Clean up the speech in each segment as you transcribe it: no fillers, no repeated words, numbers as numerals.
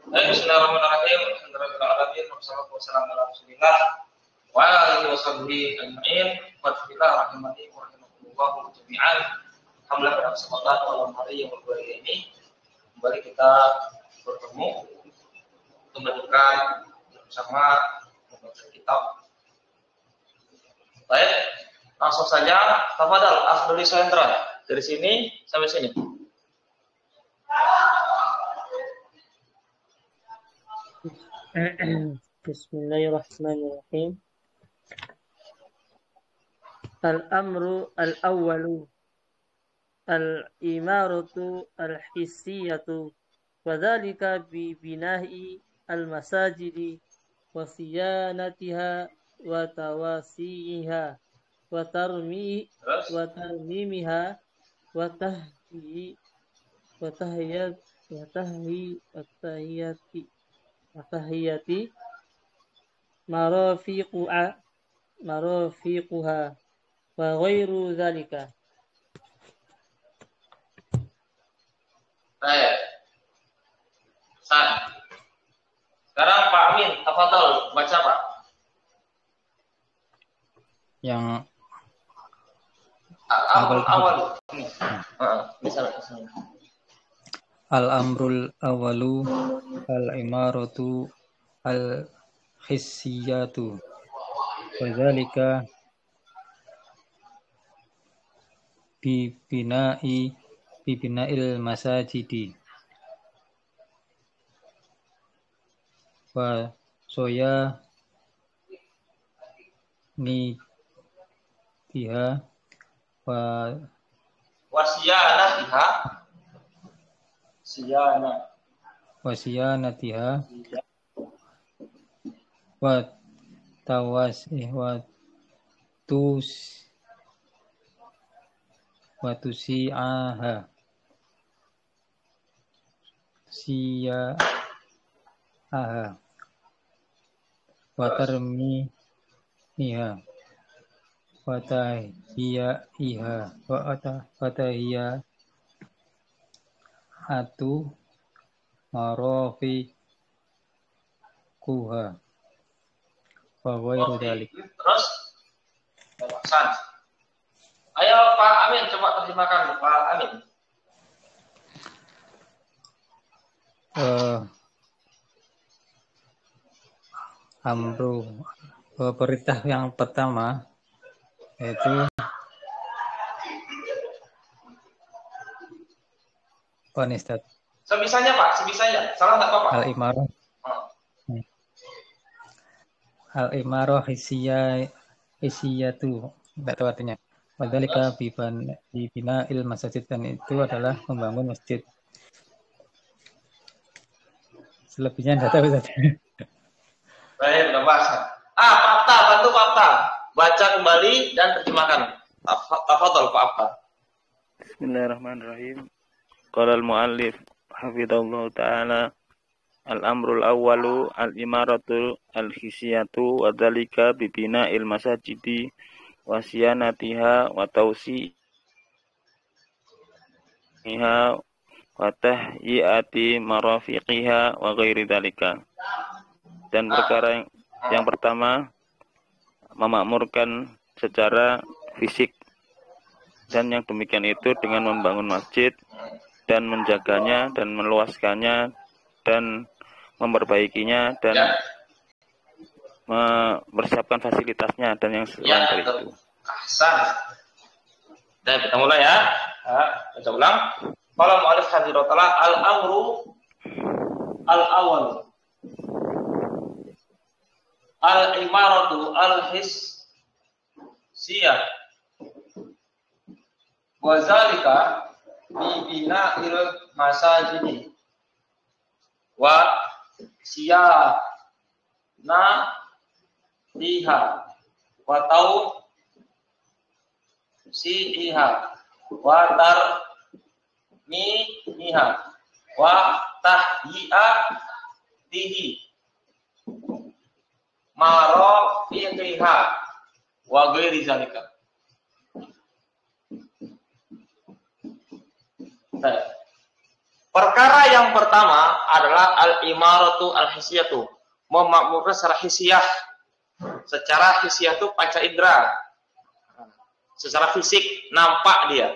Bismillahirrahmanirrahim. Alhamdulillahirabbil alamin. Wassalatu wassalamu ala Rasulillah wa alihi washabbihi ajma'in. Bismillah rahimani wa rahimakumullah jami'an. Alhamdulillah pada kesempatan malam hari yang berbahagia ini kembali kita bertemu untuk melanjutkan bersama membaca kitab. Baik, langsung saja. Tafadhal, Afdhali Sendra. Dari sini sampai sini. Bismillahirrahmanirrahim. Al-amru al-awwalu al-imaratu al-hissiyatu wa dhalika bi binahi al-masajidi wa siyanatiha wa tawasi'iha wa tarmimiha wa tahiyati marafiquha wa ghairu dzalika. Baik. Sekarang Pak Amin, tafadhol baca Pak. Yang awal. Misalnya. Al-amrul awalu al-imaratu al-hissiyatu wa dzalika bina'il masajidi wa soya ni biha wa wasiyanatiha wa tusi'aha wa tarmiha wa tahiyatu marafiquha wa ghairu dzalik. Terus San. Ayo Pak Amin coba terjemahkan Pak Amin. Perintah yang pertama yaitu Ustaz. Sebisanya Pak, salah nggak apa-apa. Al-imarah hissiyatu, tidak tahu artinya. Wadzalika bibina'il masajid, dan itu adalah membangun masjid. Selebihnya tidak tahu Ustaz. Baik, udah bahas. Fakta, bantu fakta. Baca kembali dan terjemahkan. Tafadhol Pak Abba. Bismillahirrahmanirrahim. Qala al-muallif hafizallahu ta'ala al-amrul awwalu al-imaratu al-hissiyatu wa dzalika bi bina'il masajidi wa siyanatiha wa tawsi'iha wa tahyiyati marafiqiha wa ghairi dzalika. Dan perkara yang pertama memakmurkan secara fisik, dan yang demikian itu dengan membangun masjid dan menjaganya dan meluaskannya dan memperbaikinya dan mempersiapkan fasilitasnya dan yang selain dari itu. Ahsan. Dan kita mulai ya. Baca ulang. Qala mu'allif hafizahullah ta'ala al-amru al-awwal al-imaratu al-hissiyah wa zalika bi bina'il masajidi wa siyanatiha wa tawsi'iha wa tarmimiha wa tahyiyatihi marafiqiha wa ghairi zalika. Perkara yang pertama adalah al-imaratu al-hisiyatu, memakmurkan secara hisiyah. Secara hisiyah itu panca indera. Secara fisik nampak dia.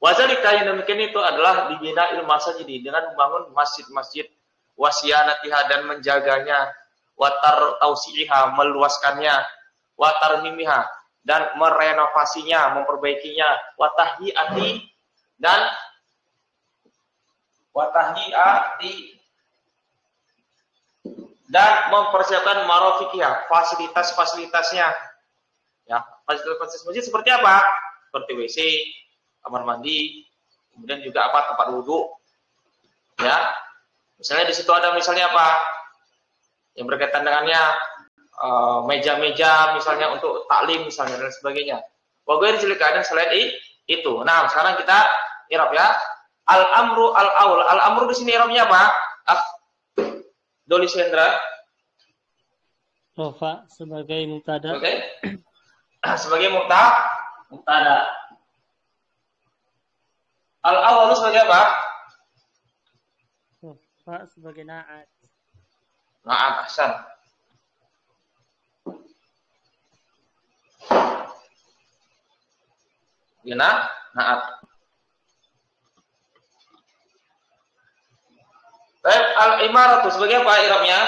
Wazalika yang demikian itu adalah dibina ilmu masjid dengan membangun masjid-masjid, wasianatiha dan menjaganya, watar tausiha meluaskannya, watar mimiha dan merenovasinya, memperbaikinya, watahhiati dan mempersiapkan marofikiha, fasilitas-fasilitasnya. Ya, fasilitas masjid seperti apa? Seperti WC, kamar mandi, kemudian juga apa, tempat wudhu. Ya, misalnya di situ ada misalnya apa? Yang berkaitan dengannya meja-meja misalnya untuk taklim misalnya dan sebagainya. Waghairi dzalika dan selain itu. Nah, sekarang kita i'rab ya. Al-amru al-aul. Al-amru di sini i'rabnya apa? Doli Sendra. Rofa sebagai mubtada. Oke. Sebagai mubtada. Al-awalu sebagai apa? Rofa sebagai na'at. Na'at, ahsan. Gina, na'at. Baik, al-imaratu sebagai apa i'rabnya?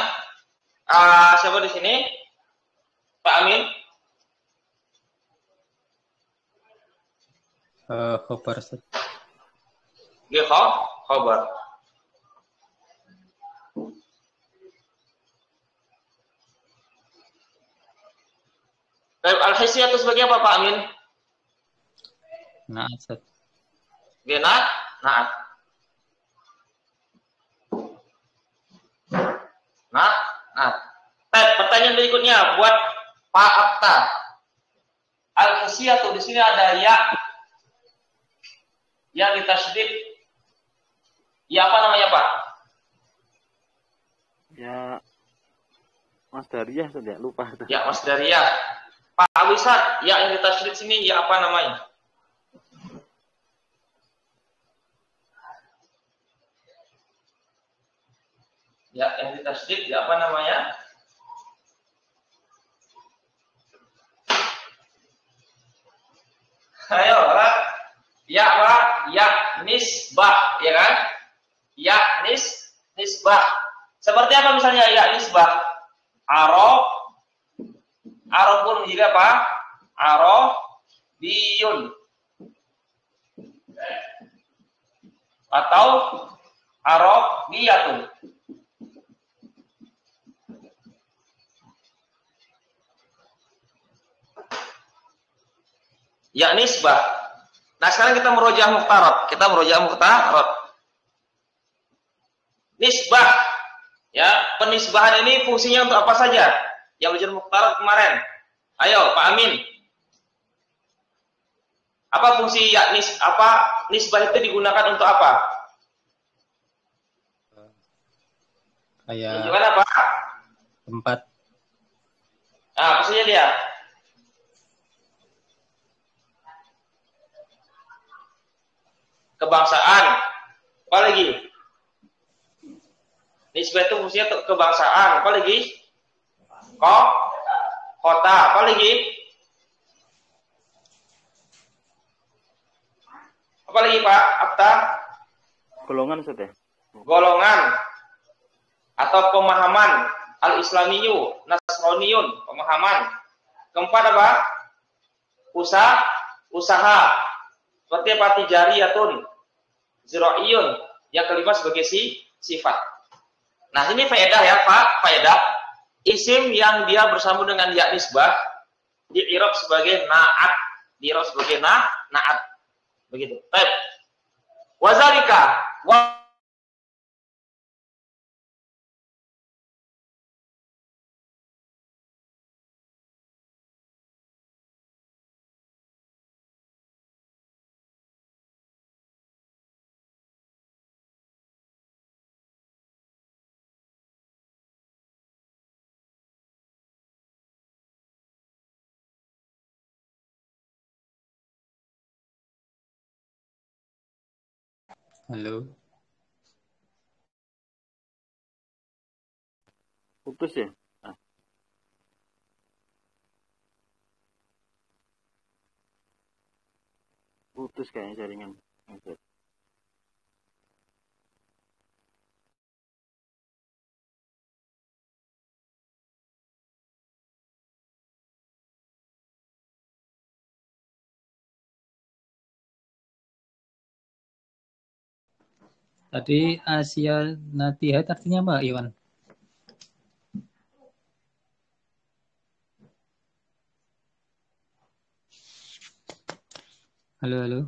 Siapa di sini? Pak Amin. Khobar. Khobar. Baik, al-hisiyatu sebagai apa Pak Amin? Na'at. Gina, na'at. Nah, pertanyaan berikutnya buat Pak Abta. Al-hisiyatu di sini ada ya yang ditasydid. Ya apa namanya Pak? Ya Masdariyah saja, lupa. Ya Masdariyah. Pak Awisat, ya yang ditasydid sini ya apa namanya? Ya yang ditasydid ya apa namanya? Ayo, ya Pak, ya nisbah, ya kan? Ya nisbah. Seperti apa misalnya ya nisbah? Arab pun menjadi apa? Arabiyun. Atau Arabiyatun. Ya nisbah. Nah sekarang kita merojah muqtarab. Nisbah. Ya, penisbahan ini fungsinya untuk apa saja? Yang belajar muqtarab kemarin. Ayo Pak Amin. Apa fungsi ya nisbah itu digunakan untuk apa? Kayak Tunjukkan apa? tempat. Nah, apa saja dia? Kebangsaan. Apa lagi? Nisbah itu fungsinya untuk kebangsaan. Apa lagi? Kota. Apa lagi? Apa lagi Pak Abta? Golongan saja. Golongan atau pemahaman al-islamiyu, nasroniyun, pemahaman. Keempat apa? Usaha. Seperti apa? Tijariyatun, zira'iyun. Yang kelima sebagai sifat. Nah, ini faedah ya, Pak. Faedah. Isim yang dia bersambung dengan ya nisbah di-i'rab sebagai na'at. Di-i'rab sebagai na'at. Begitu. Baik. Wazalika Halo. Putus ya? Ah, putus kayaknya jaringan. Oke. Tadi Asia Natihat artinya apa, Iwan? Halo, halo.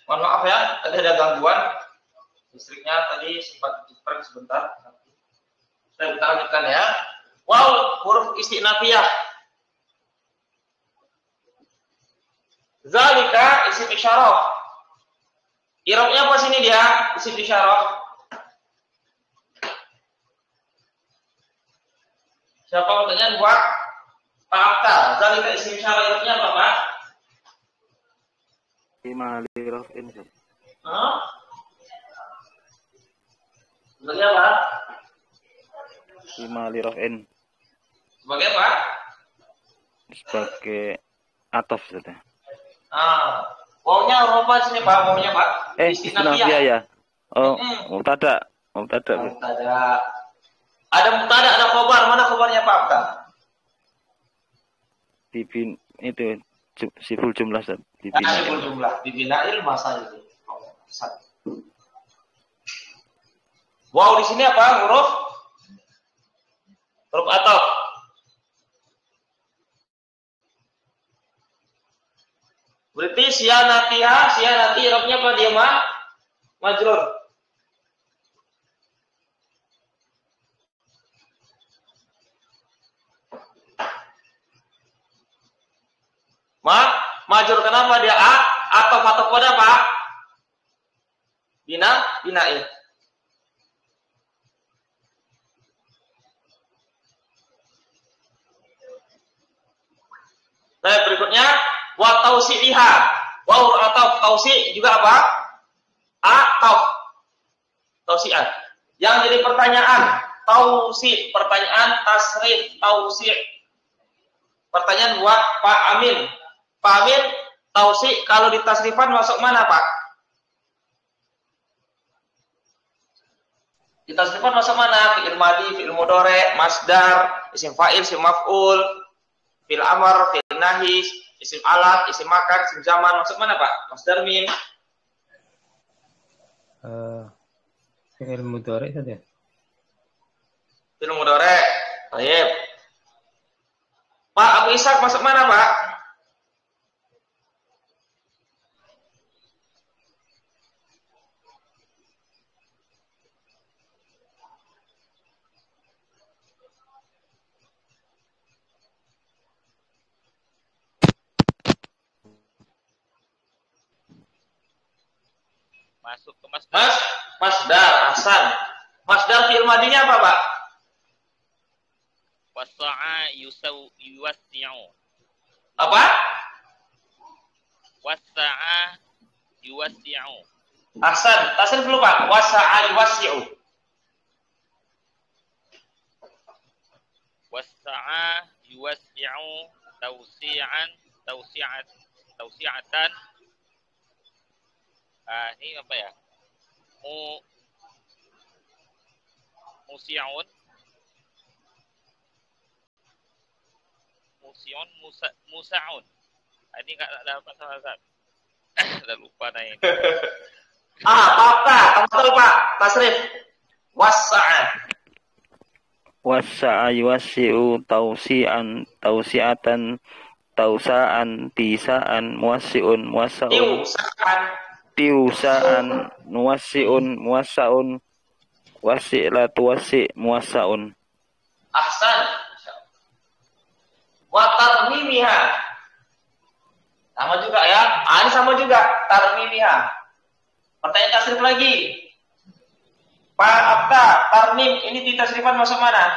Mohon maaf ya, tadi ada gangguan. Listriknya tadi sempat diperang sebentar. Kita lanjutkan ya. Waw, huruf istinafiyah. Zalika isim isyarah. I'rabnya apa sini dia? Isim isyarah. Siapa pertanyaan buat Pak Akta? Zalika isim isyarah i'rabnya apa, Pak? Lima lirafin. Hah? Sebagai apa? Lima lirafin. Sebagai apa? Sebagai ataf sudah. Wawnya apa sini Pak? Wawnya Pak? Istinafiyah ya. Oh, mubtada. Mubtada. Mubtada. Ada mubtada, ada khobar. Mana khobarnya Pak Akta? Bibin itu siful jumlah Ustaz. Siful jumlah. Bibinail masa itu. Wow, di sini apa? Huruf ataf. Berarti sianati i'rabnya apa dia mah? Majrur. Majrur kenapa dia ataf pada apa? Binail. Nah, berikutnya wa tausi'iha. Wa ataf tausi juga apa? Ataf. Tausi'an. Yang jadi pertanyaan, tausi, pertanyaan tasrif, tausi. Pertanyaan buat Pak Amin. Pak Amin, tausi kalau di tasrifan masuk mana, Pak? Di tasrifan masuk mana? Fi'il madhi, fi'il mudhari, masdar, isim fa'il, isim maf'ul, fi'il amr, fi'il nahi, isim alat, isim makan, isim zaman, masuk mana Pak? Masdar mim. Fi'il mudhari saja. Fi'il mudhari. Baik. Pak Abu Ishak masuk mana Pak? Masuk ke masdar. Masdar, Hasan. Masdar fi'il madinya apa, Pak? Wasa'a yuwassi'u. Apa? Wasa'a yuwassi'u. Hasan, tasrif dulu, Pak. Wasa'a yuwassi'u. Wasa'a yuwassi'u tausi'atan. Ini apa ya? Musa'un. Ini enggak ada masalah, Ustaz. Udah lupa nih. Pak, kamu tahu, Pak. Tasrif. Wasa'a. Wasa'a yuwassi'u tausi'atan tausa'an tisa'an muwassi'un muwassa'un tiusaan nuwasiun muwasaun wasi'latu wasi' muwasaun. Ahsan. Wa tarmimiha. Sama juga ya. Ini sama juga tarmimiha. Pertanyaan tasrif lagi. Pak Abda, tarmim ini di tasrifan masuk mana?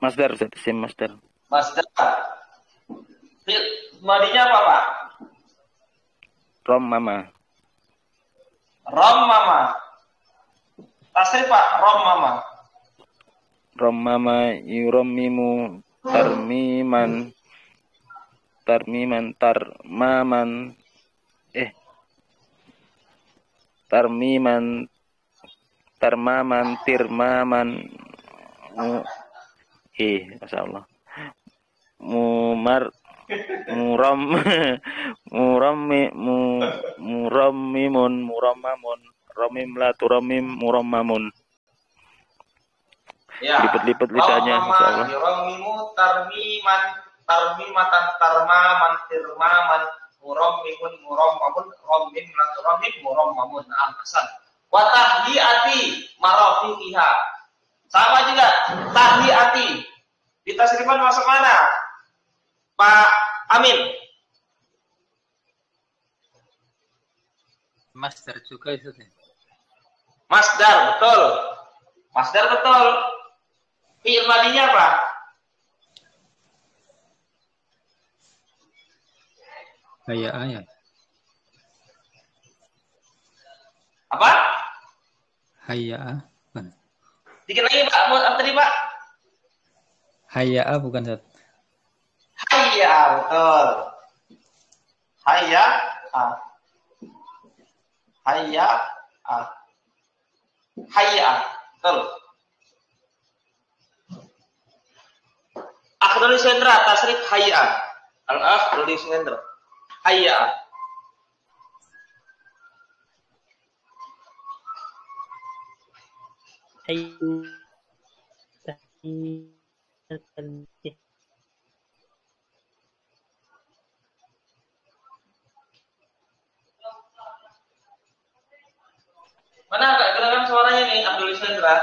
Masdar Ustaz, isim masdar. Masdar. Madinya apa, Pak? Rom mama. Rom mama. Tasrif, Pak, rom mama. Rom mama yurommimu tarmiman tarmaman tarmaman tirmaman masyaallah murammamun ramim la turamim murammamun. Ya. Lipat-lipat lidahnya masyaallah. Yurammimu tarmimatan tarmaman tirmaman murammimun murammamun rammim la turamim murammamun. Ahsan. Wa tahdiati marafiqiha. Sama juga tahdiati. Di tasrifan masuk mana? Pak Amin. Masdar juga itu. Masdar, betul. Masdar betul. Fi'il madinya apa? Hayya. Apa? Hayya. Dikit lagi, Pak. Apa tadi, Pak? Hayya bukan Ustaz. Hayya, betul. Hayya. Hayya, betul. Akhdul Sendra, tasrif hayya. Al-akhdul Sendra. Hayya. Hayyu tahiyatan. Mana agak gerakan suaranya nih, Abdul Sendra?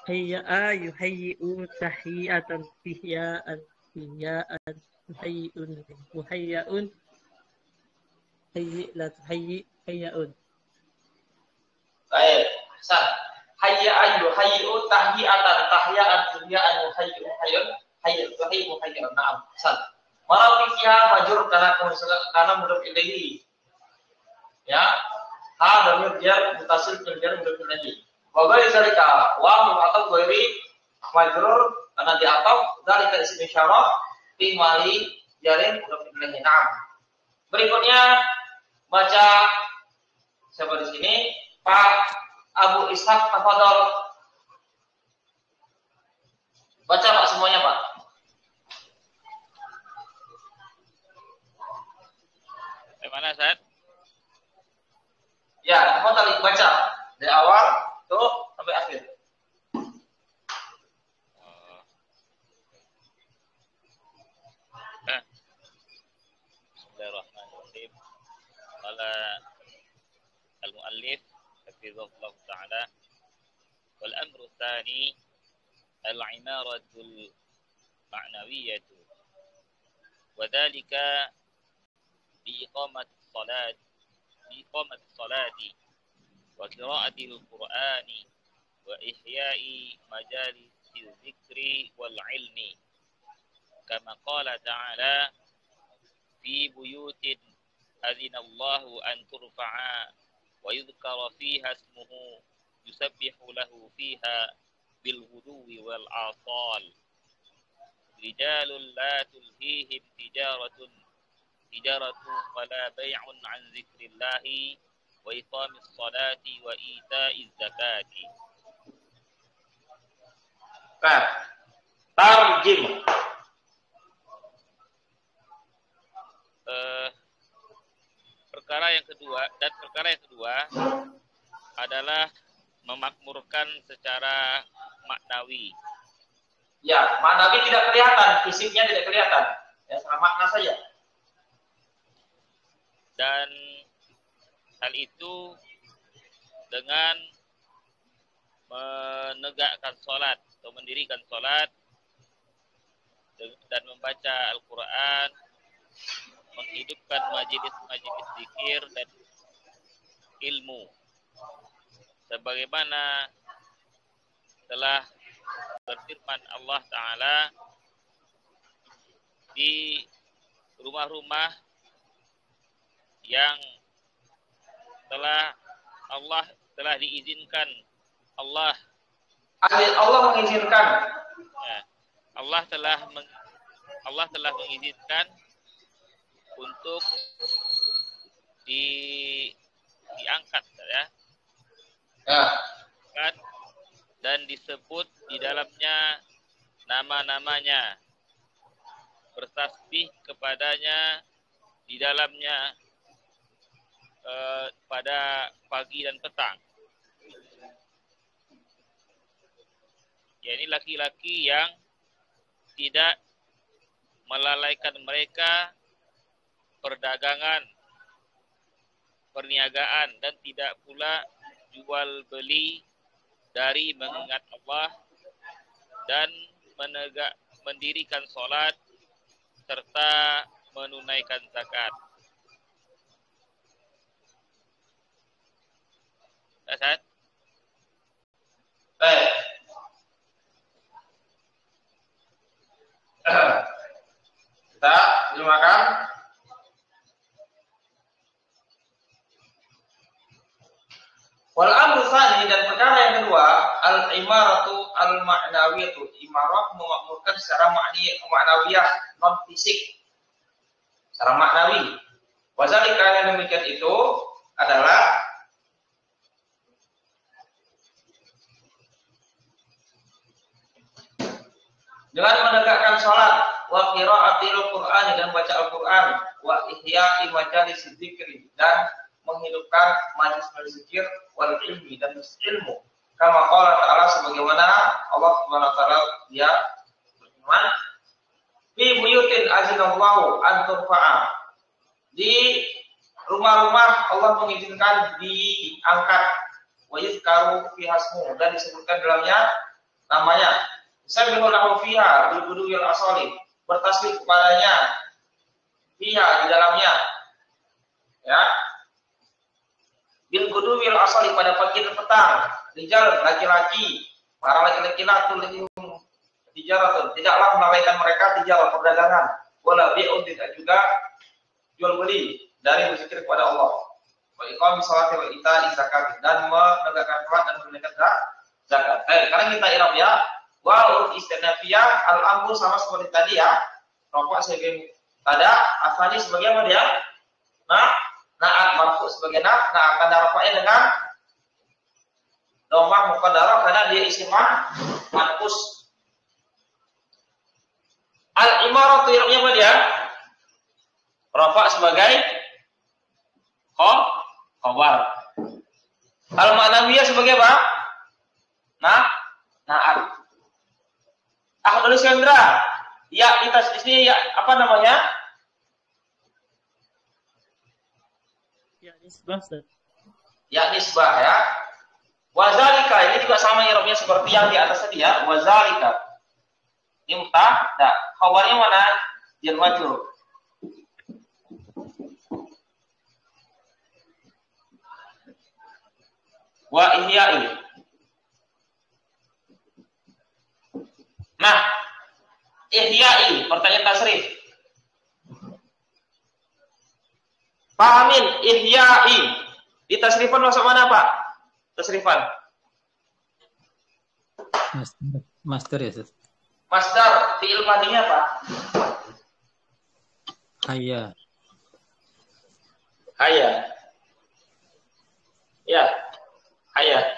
Hayya yuhayyi'u tahiyatan tihya'an muhayyi'un muhayyi'un hayyi la tuhayyi hayyaun. Baik, Hasan. Hayya yuhayyi'u tahiyatan tihya'an muhayyi'un. Naam, Hasan. Marafiqiha majrur karena mudhof ilaihi. Ya. Ha dhamir jar mutasil jar mudhof ilaihi. Wa ghairi zalika wa atau ghairi majrur karena diataf zalika isim isyarah fi mali jarin mudhof ilaihi. Naam. Berikutnya baca siapa di sini? Pak Abu Ishaq, tafadhol. Baca Pak semuanya, Pak. Bagaimana, Ustaz? Ya, tafadhol baca dari awal tuh sampai akhir. Bismillahirrahmanirrahim. Qala al-muallif hafizahullah ta'ala wal amru tsani al-imaratul ma'nawiyyatu wa dhalika بإقامة الصلاة وقراءة القرآن وإحياء مجالس الذكر والعلم كما قال تعالى في بيوت أذن الله أن ترفع ويذكر فيها اسمه يسبح له فيها بالغدو والآصال رجال لا تلهيهم تجارة ولا بيع عن ذكر الله وإقام الصلاة وإيتاء الزكاة. Tarjim. Perkara yang kedua adalah memakmurkan secara maknawi. Ya, maknawi tidak kelihatan, fisiknya tidak kelihatan. Ya, secara makna saja. Dan hal itu dengan menegakkan sholat atau mendirikan sholat dan membaca Al-Quran, menghidupkan majelis-majelis zikir dan ilmu, sebagaimana telah berfirman Allah Ta'ala di rumah-rumah yang telah diizinkan Allah mengizinkan. ya, Allah telah mengizinkan untuk diangkat ya. Ya. Kan, dan disebut di dalamnya nama-namanya, bertasbih kepadanya di dalamnya pada pagi dan petang. Ya, ini laki-laki yang tidak melalaikan mereka perdagangan, perniagaan, dan tidak pula jual beli dari mengingat Allah dan mendirikan sholat serta menunaikan zakat. Asad? Baik. Kita terjemahkan. Wal amru tsani, dan perkara yang kedua, al-imaratu al-ma'nawiyatu, imarah memakmurkan secara ma'nawiyah, non fisik, secara maknawi. Wazalika, yang demikian itu adalah dengan menegakkan sholat, wa qiraatil Qur'an, dan baca Al-Quran, wa ihya'i majalis dzikri, dan menghidupkan majelis zikir, wal ilmi, dan ilmu. Kama qala ta'ala, sebagaimana Allah Subhanahu wa taala dia berfirman, fi buyutin azinallahu an turfa'a, di rumah-rumah Allah mengizinkan diangkat, wa yuzkaru fi hasmu, dan disebutkan dalamnya namanya. Sabbihu lahu fiha bil ghudwil asali, bertasbih kepadanya fiha, di dalamnya, ya, bil ghudwil asali, pada pagi dan petang, rijal, laki-laki, para laki-laki tijaratun, tidaklah melalaikan mereka tijarah, perdagangan, wala bi'un, tidak juga jual beli, dari berzikir kepada Allah, wa iqamis sholati wa ita'iz zakat, dan menegakkan salat dan menunaikan zakat. Sekarang kita i'rab ya. Wal istinafiyah al-amru, sama seperti tadi ya. Rafa sebagai pada, asani sebagai apa dia? Na'at, marfu sebagai na'at, akan rafa'nya dengan dhammah muqaddarah karena dia isim manqus. Al-imaratu, i'rabnya apa dia? Rafa sebagai khabar. Al-ma'nawiyah sebagai apa? Na'at. Ahmad Iskandra, ya kita di sini ya apa namanya? Ya nisbah. Ya nisbah ya. Wazalika, ini juga sama i'rabnya seperti yang di atas tadi ya. Wazalika. Ini mubtada. Khabarnya mana? Jar majrur. Wa ihya'i. Nah, ihya'i, pertanyaan tasrif. Pahamin, ihya'i. Di tasrifan masuk mana, Pak? Tasrifan. Master ya, Ustaz. Masdar, fi'il madinya apa? Hayya. Ya, hayya.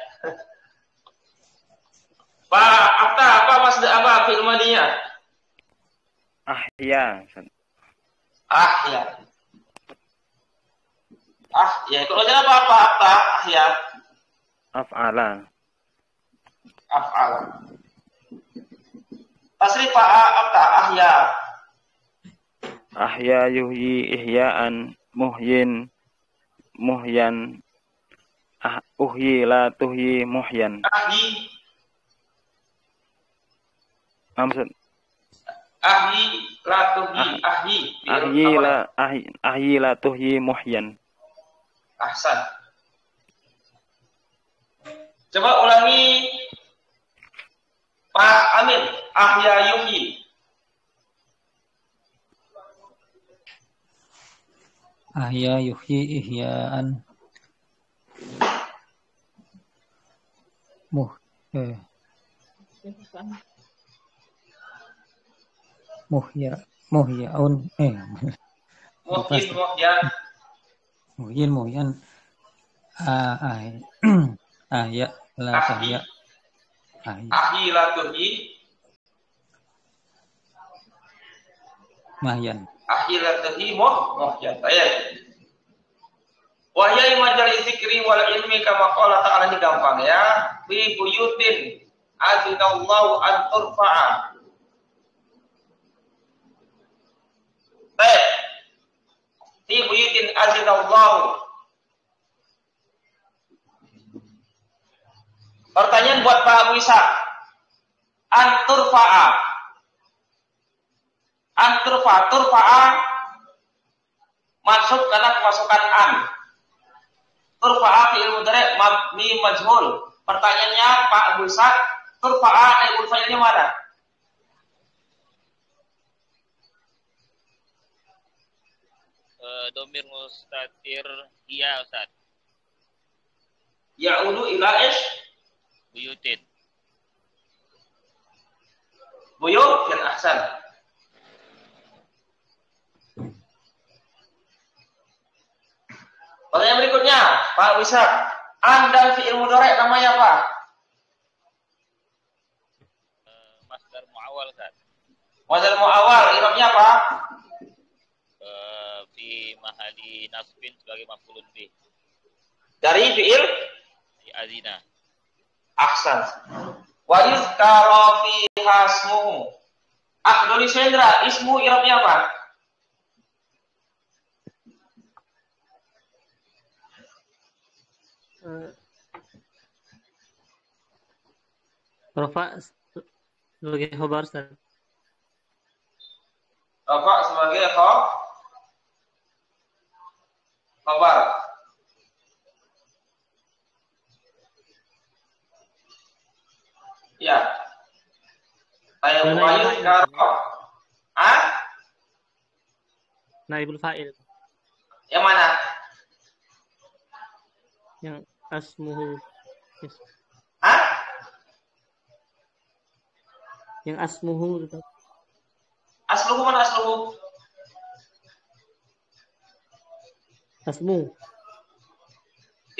Pak, apa masdar, apa fi'il madinya? Ahya. Ya. Ya. Kalau jadi apa? Ya. Af'ala. Tasrif ya. Ahya yuhyi ihya'an muhyan uhyi la tuhyi muhyan. Ahyi. Maksud Ahyi la tuhyi. ahyi la tuhyi muhyan. Ahsan. Coba ulangi Pak Amin. Ahya yuhyi. Ahya yuhyi ihya'an muhyaun muhyan ahya la tahya ahyi la tuhyi mahyan ahyi la tuhyi muhyan. Baik. Wahya majal zikri wal ilmi kama qala ta'ala, ini gampang ya. Fi buyutin azinallahu an turfa'a. Baik. Fi buyutin azinallahu. Pertanyaan buat Pak Abu Ishaq. An turfa'a. An turfa'a masuk karena kemasukan an. Turfa'a fi'il mudhari' mabni majhul. Pertanyaannya Pak Abu Ishaq, turfa'a naibul fa'ilnya mana? Domir mustatir iya Ustaz. Ya'udu ila ish Buyutin. buyut dan ahsan. Pertanyaan berikutnya, Pak Ishaq, an dan fi'il mudhari' namanya apa? Masdar muawwal Ustaz. Masdar muawwal, i'rabnya apa? Fi mahali nasbin sebagai maf'ulun bih. Dari fi'il Azina. ahsan. Wa yuzkara fiha ismuhu. Doni Sendra, ismu i'rabnya apa? Rafa sebagai khobar Ustaz. Rafa sebagai khabar. Ya. Saya mulai sekarang. Naibul fa'il. Yang mana? Yang asmuhu. Yang asmuhu tetap. Asluhu mana asluhu? Asmu.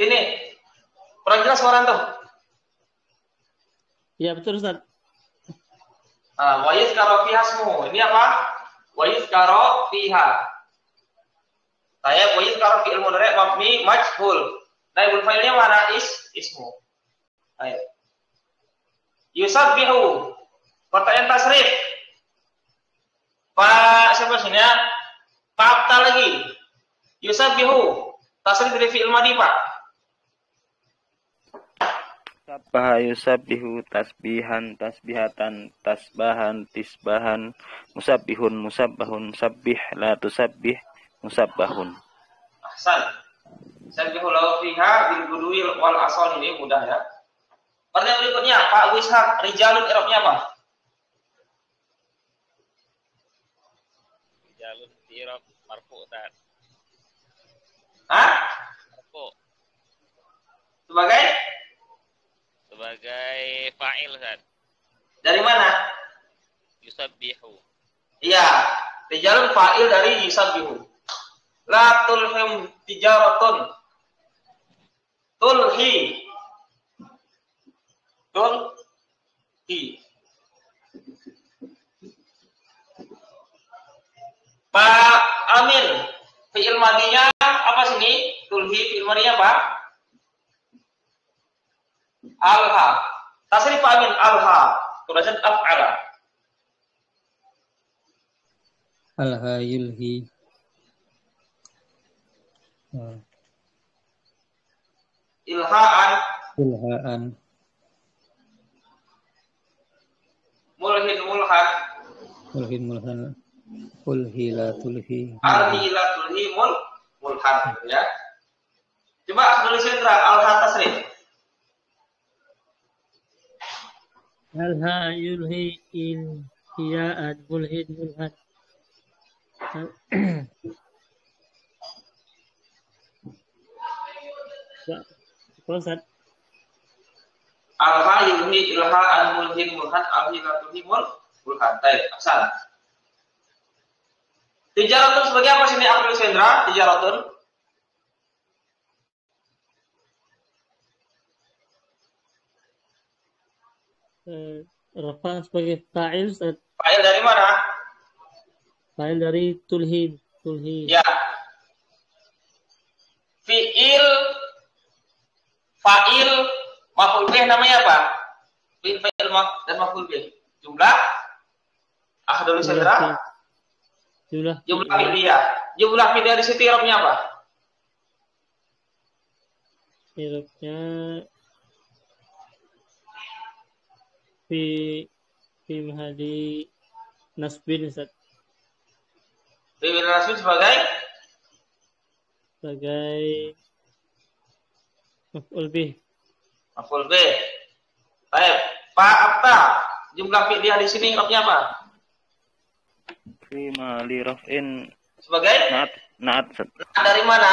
Ini. Kurang jelas suara tuh. Iya betul Ustaz. Wa yuzkara fiha ismuhu. Ini apa? Wa yuzkara fiha. Saya wa yuzkara fi'il mudhari' mabni majhul. Naibul fa'ilnya mana? Ismu. Ayo. Yusabbihu. Pertanyaan tasrif. Pak siapa sini ya? Pak Abta lagi. Yusabbihu. Tasrif dari fi'il madhi, Pak. Sabbaha yusabbihu tasbihan tasbihatan tasbahan tisbahan musabbihun musabbahun sabbih la tusabbih musabbahun. Ahsan. Sabbihu lahu fiha bil gudwi wal asal, ini mudah ya. Pertanyaan berikutnya, Pak Abu Ishaq, rijalun i'rabnya apa? Rijalun i'rab marfu' Ustaz. Marfu'. Sebagai fa'il Ustaz. Dari mana? Yusabbihu. Iya, rijalun fa'il dari yusabbihu. La tulhim tijaratun. Tulhi. Pak Amin, fi'il madhinya apa sini? Tulhi fi'il madhinya apa? Alha. Tasrif Pak Amin, alha. Tulisan af'ala. Alha yulhi. Ilhaan, Ilhaan. mulhin mulhan, Mulhin mulhan. Ulhi la tulhi. arhi la tulhi mulhan ya. Coba tulis sentra al-ha tasrif. Alha yulhi ilhiya'an mulhid mulhan. Ustaz. Al-ha yulhi ilhaan mulhin mulhan arhi la tulhi mulhan. Baik, asal. Tijaratun sebagai apa sini Abdul Sendra? Tijaratun. Rafa sebagai fa'il, Ustaz. Fa'il dari mana? Fa'il dari tulhin. Tulhi. Ya. Fi'il, fa'il, maf'ul bih namanya apa? Fi'il, fa'il, dan maf'ul bih. Jumlah. Abdul Sendra. Jumlah Fi'liyah. Jumlah fi'liyah di situ i'rabnya apa? I'rabnya fi mahali nasbin, Ustaz. Fi'il nasbin sebagai maf'ul bih. maf'ul bih. Baik. Fa'abta. Jumlah fi'liyah di sini i'rabnya apa? Fi mali raf'in Sebagai na'at dari mana?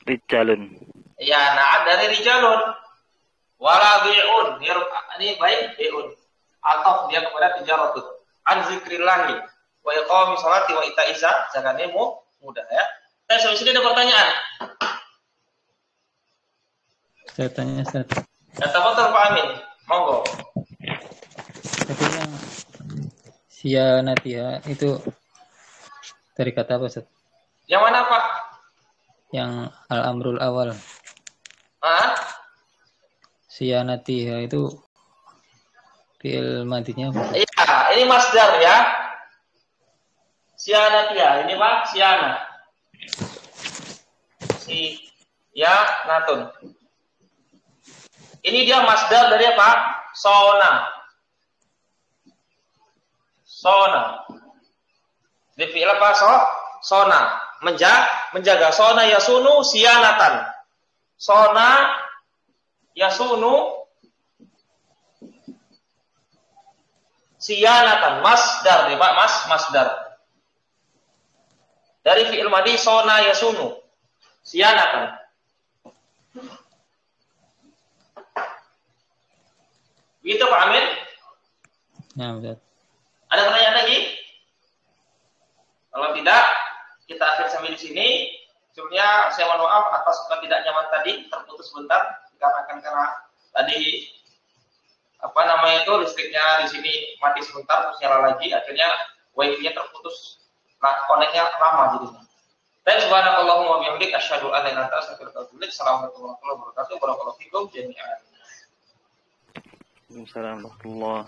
rijalun. Ya, na'at dari rijalun. Wala bi'un. Ini baik bi'un. Atau dia kepada tijaratun. An zikrillahi. Wa iqami sholati wa ita'i zakatnya mudah ya. Sampai sini ada pertanyaan. Saya tanya Ustaz. Tafadhol Pak Amin. Monggo. Tapi yang sianatia itu dari kata apa Ustaz? Yang mana Pak? Yang al-amrul awal. Hah? Sianatia itu fi'il madinya apa? Iya, ini masdar ya. Sianatia, ini Pak, siana. Natun. Ini dia masdar dari apa? Sona. Di fi'il apa? Sona. Menjaga. Sona yasunu sianatan. Sona yasunu sianatan. Masdar nih Pak, masdar. Dari fi'il madi sona yasunu sianatan. Gitu Pak Amin? Nah, Ustaz. Ada pertanyaan lagi? Kalau tidak, kita akhir sampai di sini. Sebelumnya saya mohon maaf atas tidak nyaman tadi, terputus sebentar dikarenakan karena tadi listriknya di sini mati sebentar terus nyala lagi, akhirnya wifi-nya terputus. Nah, koneknya lama jadinya. Dan subhanakallahumma wa bihamdika asyhadu an la ilaha illa anta astaghfiruka wa atubu ilaik. Assalamualaikum warahmatullahi wabarakatuh. Barakallahu fikum jami'an. Waalaikumsalam warahmatullahi